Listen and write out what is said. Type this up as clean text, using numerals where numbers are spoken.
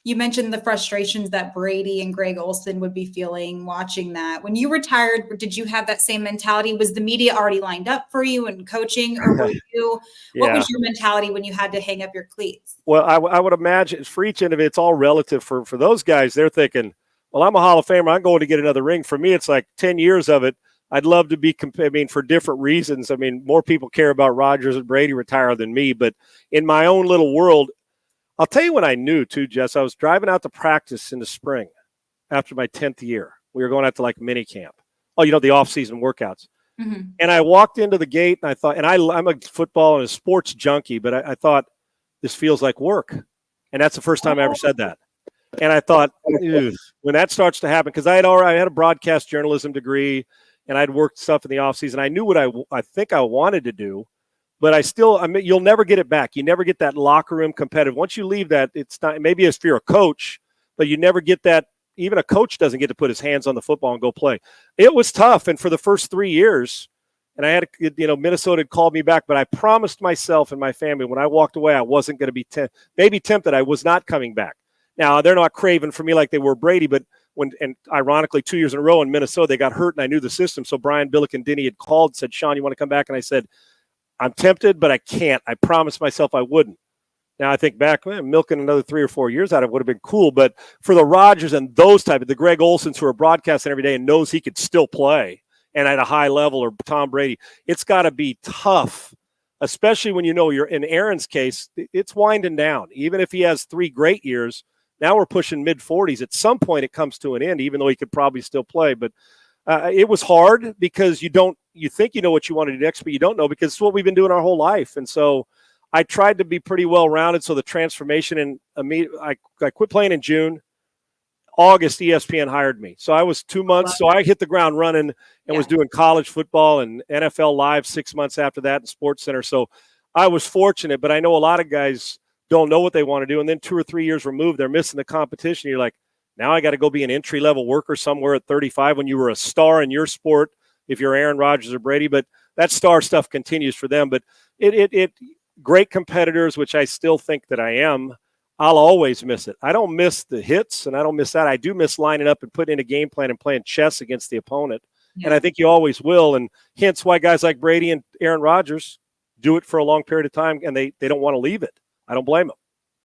You mentioned the frustrations that Brady and Greg Olsen would be feeling watching that. When you retired, did you have that same mentality? Was the media already lined up for you and coaching, or were you? Yeah. What was your mentality when you had to hang up your cleats? Well, I would imagine for each end of it, it's all relative. For those guys, they're thinking, well, I'm a Hall of Famer. I'm going to get another ring. For me, it's like 10 years of it. I'd love to be, for different reasons. I mean, more people care about Rodgers and Brady retire than me. But in my own little world, I'll tell you when I knew, too, Jess. I was driving out to practice in the spring after my 10th year. We were going out to like mini camp. Oh, the off-season workouts. Mm-hmm. And I walked into the gate, and I thought, and I'm a football and a sports junkie, but I thought, this feels like work. And that's the first time I ever said that. And I thought, when that starts to happen, because I had a broadcast journalism degree, and I'd worked stuff in the offseason. I knew what I think I wanted to do, but you'll never get it back. You never get that locker room competitive. Once you leave that, it's not, maybe if you're a coach, but you never get that. Even a coach doesn't get to put his hands on the football and go play. It was tough. And for the first 3 years, and I had, Minnesota had called me back, but I promised myself and my family when I walked away, I wasn't going to be maybe tempted. I was not coming back. Now, they're not craving for me like they were Brady, but and ironically, 2 years in a row in Minnesota, they got hurt and I knew the system. So Brian Billick and Denny had called and said, Sean, you want to come back? And I said, I'm tempted, but I can't. I promised myself I wouldn't. Now I think back, milking another 3 or 4 years out of it would have been cool. But for the Rodgers and those type of the Greg Olsons who are broadcasting every day and knows he could still play and at a high level, or Tom Brady, it's got to be tough, especially when you're in Aaron's case, it's winding down. Even if he has 3 great years, now we're pushing mid-40s. At some point it comes to an end, even though he could probably still play. But it was hard because you think you know what you want to do next, but you don't know because it's what we've been doing our whole life. And so I tried to be pretty well-rounded. So the transformation, and I quit playing in June. August, ESPN hired me. So I was 2 months. So I hit the ground running and was doing college football and NFL Live 6 months after that in Sports Center. So I was fortunate, but I know a lot of guys don't know what they want to do. And then 2 or 3 years removed, they're missing the competition. You're like, now I got to go be an entry-level worker somewhere at 35 when you were a star in your sport, if you're Aaron Rodgers or Brady. But that star stuff continues for them. But it great competitors, which I still think that I am, I'll always miss it. I don't miss the hits, and I don't miss that. I do miss lining up and putting in a game plan and playing chess against the opponent. Yeah. And I think you always will. And hence why guys like Brady and Aaron Rodgers do it for a long period of time, and they don't want to leave it. I don't blame them.